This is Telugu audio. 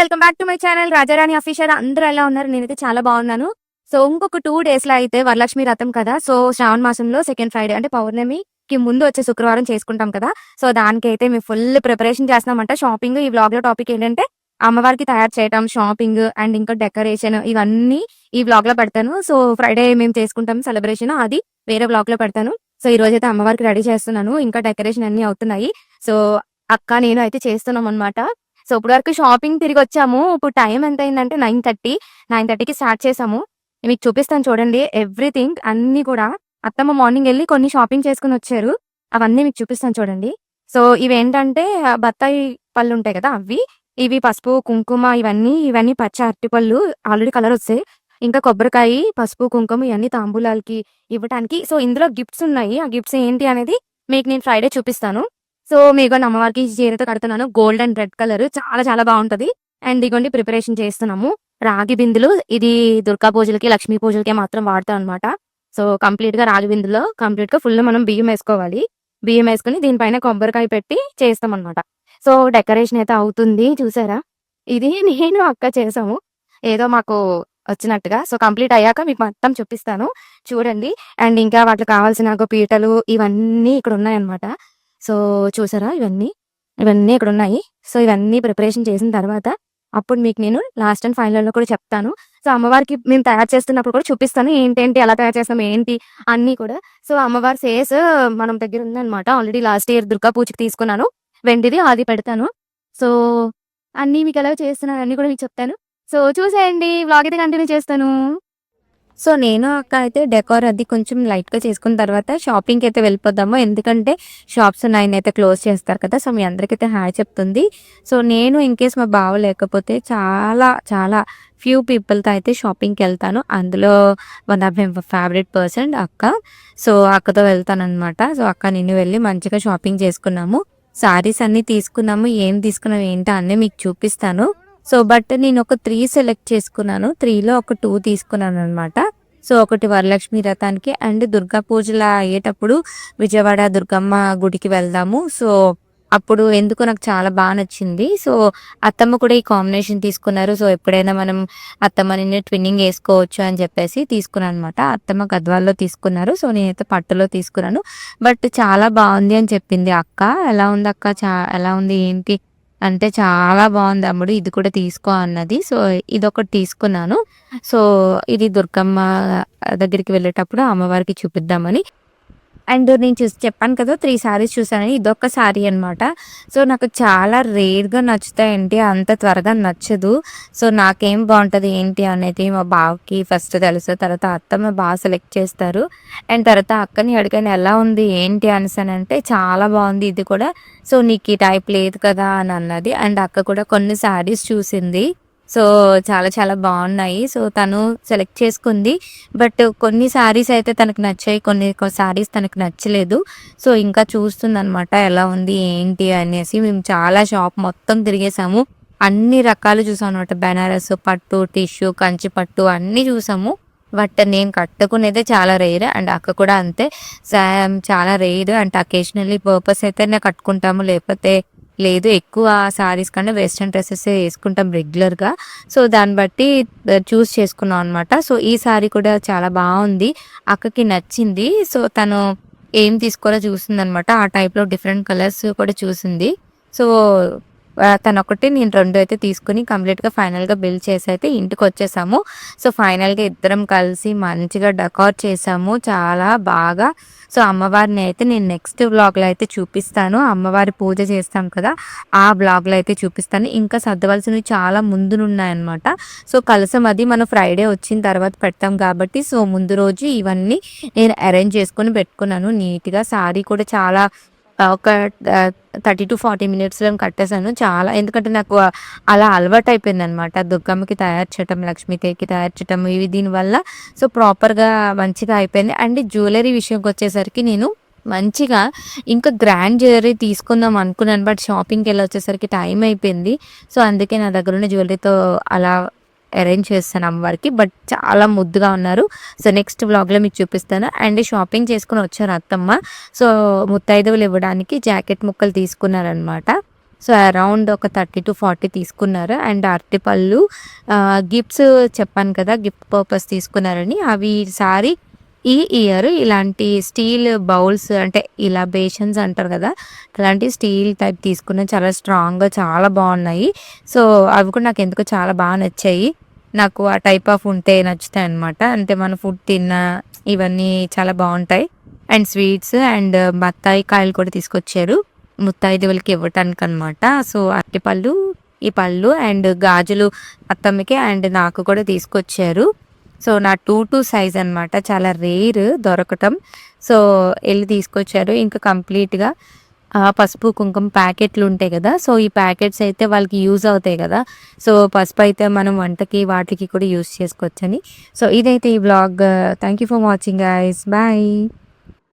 Welcome back to my channel రాజారాణి official. అందరూ ఎలా ఉన్నారు? నేనైతే చాలా బాగున్నాను. సో ఇంకొక 2 డేస్ లో అయితే వరలక్ష్మి రథం కదా. సో శ్రావణ మాసంలో సెకండ్ ఫ్రైడే అంటే పౌర్ణమికి ముందు వచ్చే శుక్రవారం చేసుకుంటాం కదా. సో దానికైతే మేము ఫుల్ ప్రిపరేషన్ చేస్తున్నామంట. షాపింగ్ ఈ వ్లాగ్ లో టాపిక్ ఏంటంటే అమ్మవారికి తయారు చేయడం, షాపింగ్ అండ్ ఇంకా డెకరేషన్ ఇవన్నీ ఈ వ్లాగ్ లో పెడతాను. సో ఫ్రైడే మేము చేసుకుంటాం సెలబ్రేషన్, అది వేరే వ్లాగ్ లో పెడతాను. సో ఈ రోజైతే అమ్మవారికి రెడీ చేస్తున్నాను, ఇంకా డెకరేషన్ అన్ని అవుతున్నాయి. సో అక్క నేను అయితే చేస్తున్నాం అనమాట. సో ఇప్పుడు వరకు షాపింగ్ తిరిగి వచ్చాము. ఇప్పుడు టైం ఎంత అయిందంటే 9:30కి స్టార్ట్ చేసాము. మీకు చూపిస్తాను చూడండి. ఎవ్రీథింగ్ అన్ని కూడా అత్తమ్మ మార్నింగ్ వెళ్ళి కొన్ని షాపింగ్ చేసుకుని వచ్చారు. అవన్నీ మీకు చూపిస్తాను చూడండి. సో ఇవేంటంటే బత్తాయి పళ్ళు ఉంటాయి కదా, ఇవి పసుపు కుంకుమ, ఇవన్నీ పచ్చ అరటిపళ్ళు ఆల్రెడీ కలర్ వస్తాయి. ఇంకా కొబ్బరికాయ, పసుపు కుంకుమ ఇవన్నీ తాంబూలాలకి ఇవ్వటానికి. సో ఇందులో గిఫ్ట్స్ ఉన్నాయి. ఆ గిఫ్ట్స్ ఏంటి అనేది మీకు నేను ఫ్రైడే చూపిస్తాను. సో మీకు అమ్మవారికి చీరతో కడుతున్నాను, గోల్డ్ అండ్ రెడ్ కలర్, చాలా చాలా బాగుంటది. అండ్ ఇదిగోండి ప్రిపరేషన్ చేస్తున్నాము. రాగి బిందులు, ఇది దుర్గా పూజలకి లక్ష్మీ పూజలకి మాత్రం వాడతాం అనమాట. సో కంప్లీట్ గా రాగి బిందులో కంప్లీట్ గా ఫుల్ మనం బియ్యం వేసుకోవాలి. బియ్యం వేసుకుని దీనిపైన కొబ్బరికాయ పెట్టి చేస్తాం అనమాట. సో డెకరేషన్ అయితే అవుతుంది చూసారా. ఇది నేను అక్క చేసాము ఏదో మాకు వచ్చినట్టుగా. సో కంప్లీట్ అయ్యాక మీకు మొత్తం చూపిస్తాను చూడండి. అండ్ ఇంకా వాటికి కావాల్సిన పీటలు ఇవన్నీ ఇక్కడ ఉన్నాయన్నమాట. సో చూసారా, ఇవన్నీ ఇక్కడ ఉన్నాయి. సో ఇవన్నీ ప్రిపరేషన్ చేసిన తర్వాత అప్పుడు మీకు నేను లాస్ట్ అండ్ ఫైనల్ లో కూడా చెప్తాను. సో అమ్మవారికి మేము తయారు చేస్తున్నప్పుడు కూడా చూపిస్తాను ఏంటి ఎలా తయారు చేస్తాం ఏంటి అన్ని కూడా. సో అమ్మవారి ఫేస్ మనం దగ్గర ఉందన్నమాట. ఆల్రెడీ లాస్ట్ ఇయర్ దుర్గా పూజకి తీసుకున్నాను వెండిది, అది పెడతాను. సో అన్ని మీకు ఎలా చేస్తున్నాను అన్ని కూడా మీకు చెప్తాను. సో చూసేయండి, వ్లాగ్ అయితే కంటిన్యూ చేస్తాను. సో నేను అక్క అయితే డెకార్ అది కొంచెం లైట్గా చేసుకున్న తర్వాత షాపింగ్కి అయితే వెళ్ళిపోదాము. ఎందుకంటే షాప్స్ 9 అయితే క్లోజ్ చేస్తారు కదా. సో మీ అందరికైతే హాయ్ చెప్తుంది. సో నేను ఇన్ కేస్ మా బావ లేకపోతే చాలా చాలా ఫ్యూ పీపుల్తో అయితే షాపింగ్కి వెళ్తాను. అందులో one of my favourite person అక్క. సో అక్కతో వెళ్తాను అనమాట. సో అక్క నేను వెళ్ళి మంచిగా షాపింగ్ చేసుకున్నాము. సారీస్ అన్నీ తీసుకున్నాము. ఏం తీసుకున్నాము ఏంటో అన్నీ మీకు చూపిస్తాను. సో బట్ నేను ఒక 3 సెలెక్ట్ చేసుకున్నాను. 3లో ఒక 2 తీసుకున్నాను అనమాట. సో ఒకటి వరలక్ష్మి రథానికి అండ్ దుర్గా పూజలు అయ్యేటప్పుడు విజయవాడ దుర్గమ్మ గుడికి వెళ్దాము. సో అప్పుడు ఎందుకు నాకు చాలా బాగా నచ్చింది. సో అత్తమ్మ కూడా ఈ కాంబినేషన్ తీసుకున్నారు. సో ఎప్పుడైనా మనం అత్తమ్మని ట్విన్నింగ్ వేసుకోవచ్చు అని చెప్పేసి తీసుకున్నాను అనమాట. అత్తమ్మ గద్వాల్లో తీసుకున్నారు. సో నేనైతే పట్టులో తీసుకున్నాను. బట్ చాలా బాగుంది అని చెప్పింది అక్క. ఎలా ఉంది అక్క, ఎలా ఉంది ఏంటి అంటే చాలా బాగుంది అమ్ముడు, ఇది కూడా తీసుకో అన్నది. సో ఇదొకటి తీసుకున్నాను. సో ఇది దుర్గమ్మ దగ్గరికి వెళ్ళేటప్పుడు అమ్మవారికి చూపిద్దామని. అండ్ నేను చెప్పాను కదా 3 సారీస్ చూసానని, ఇదొక సారీ అనమాట. సో నాకు చాలా రేర్గా నచ్చుతాయండి, అంత త్వరగా నచ్చదు. సో నాకేం బాగుంటుంది ఏంటి అనేది మా బావకి ఫస్ట్ తెలుసు. తర్వాత అత్తమ్మ బాగా సెలెక్ట్ చేస్తారు. అండ్ తర్వాత అక్కని అడిగాను ఎలా ఉంది ఏంటి అనేసానంటే చాలా బాగుంది ఇది కూడా. సో నీకు ఈ టైప్ లేదు కదా అని అన్నది. అండ్ అక్క కూడా కొన్ని సారీస్ చూసింది. సో చాలా చాలా బాగున్నాయి. సో తను సెలెక్ట్ చేసుకుంది. బట్ కొన్ని శారీస్ అయితే తనకు నచ్చాయి, కొన్ని శారీస్ తనకు నచ్చలేదు. సో ఇంకా చూస్తుంది అనమాట ఎలా ఉంది ఏంటి అనేసి. మేము చాలా షాప్ మొత్తం తిరిగేసాము, అన్ని రకాలు చూసాం అనమాట. బెనారస్ పట్టు, టిష్యూ, కంచి పట్టు అన్నీ చూసాము. బట్ నేను కట్టుకునేదే చాలా రేర్ అండ్ అక్క కూడా అంతే, చాలా రేర్. అండ్ అకేషనల్లీ పర్పస్ అయితే నేను కట్టుకుంటాము, లేకపోతే లేదు. ఎక్కువ సారీస్ కన్నా వెస్ట్రన్ డ్రెస్సెస్ వేసుకుంటాం రెగ్యులర్గా. సో దాన్ని బట్టి చూస్ చేసుకున్నాం అనమాట. సో ఈ సారీ కూడా చాలా బాగుంది, అక్కకి నచ్చింది. సో తను ఏం తీసుకోవాలో చూసింది అనమాట. ఆ టైప్లో డిఫరెంట్ కలర్స్ కూడా చూసింది. సో తను ఒకటి నేను 2 అయితే తీసుకుని కంప్లీట్గా ఫైనల్గా బిల్ చేసి అయితే ఇంటికి వచ్చేసాము. సో ఫైనల్గా ఇద్దరం కలిసి మంచిగా డెకార్ చేసాము చాలా బాగా. సో అమ్మవారిని అయితే నేను నెక్స్ట్ వ్లాగ్లో అయితే చూపిస్తాను. అమ్మవారి పూజ చేస్తాం కదా, ఆ వ్లాగ్లో అయితే చూపిస్తాను. ఇంకా సర్దవలసినవి చాలా ముందునున్నాయన్నమాట. సో కలసం అది మనం ఫ్రైడే వచ్చిన తర్వాత పెడతాం కాబట్టి సో ముందు రోజు ఇవన్నీ నేను అరేంజ్ చేసుకొని పెట్టుకున్నాను నీట్గా. సారీ కూడా చాలా ఒక 30 to 40 మినిట్స్లో కట్టేశాను చాలా. ఎందుకంటే నాకు అలా అలవాటు అయిపోయింది అనమాట, దుర్గమ్మకి తయారు చేయటం, లక్ష్మీదేవికి తయారు చేయటం, ఇవి దీనివల్ల. సో ప్రాపర్గా మంచిగా అయిపోయింది. అండ్ జ్యువెలరీ విషయంకి వచ్చేసరికి నేను మంచిగా ఇంకా గ్రాండ్ జ్యువెలరీ తీసుకుందాం అనుకున్నాను. బట్ షాపింగ్కి వెళ్ళి వచ్చేసరికి టైం అయిపోయింది. సో అందుకే నా దగ్గర ఉన్న జ్యువెలరీతో అలా అరేంజ్ చేస్తాను అమ్మవారికి. బట్ చాలా ముద్దుగా ఉన్నారు. సో నెక్స్ట్ వ్లాగ్లో మీకు చూపిస్తాను. అండ్ షాపింగ్ చేసుకుని వచ్చారు అత్తమ్మ. సో ముత్తైదువులు ఇవ్వడానికి జాకెట్ ముక్కలు తీసుకున్నారనమాట. సో అరౌండ్ ఒక 30-40 తీసుకున్నారు. అండ్ అరటిపళ్ళు గిఫ్ట్స్ చెప్పాను కదా, గిఫ్ట్ పర్పస్ తీసుకున్నారని. అవి ఈసారి ఈ ఇయర్ ఇలాంటి స్టీల్ బౌల్స్ అంటే ఇలా బేషన్స్ అంటారు కదా, అలాంటి స్టీల్ టైప్ తీసుకున్నాను. చాలా స్ట్రాంగ్గా చాలా బాగున్నాయి. సో అవి కూడా నాకు ఎందుకో చాలా బాగా నచ్చాయి. నాకు ఆ టైప్ ఆఫ్ ఉంటే నచ్చుతాయి అనమాట. అంటే మన ఫుడ్ తిన్నా ఇవన్నీ చాలా బాగుంటాయి. అండ్ స్వీట్స్ అండ్ బత్తాయి కాయలు కూడా తీసుకొచ్చారు ముత్తైదువులకి ఇవ్వటానికి అనమాట. సో అరటిపళ్ళు, ఈ పళ్ళు అండ్ గాజులు అత్తమ్మకి అండ్ నాకు కూడా తీసుకొచ్చారు. సో నా 2 సైజ్ అనమాట, చాలా రేర్ దొరకటం. సో వెళ్ళి తీసుకొచ్చారు. ఇంకా కంప్లీట్గా పసుపు కుంకుమ ప్యాకెట్లు ఉంటాయి కదా, సో ఈ ప్యాకెట్స్ అయితే వాళ్ళకి యూజ్ అవుతాయి కదా. సో పసుపు అయితే మనం వంటకి వాటికి కూడా యూజ్ చేసుకోవచ్చని. సో ఇదైతే ఈ vlog. Thank you for watching guys. Bye.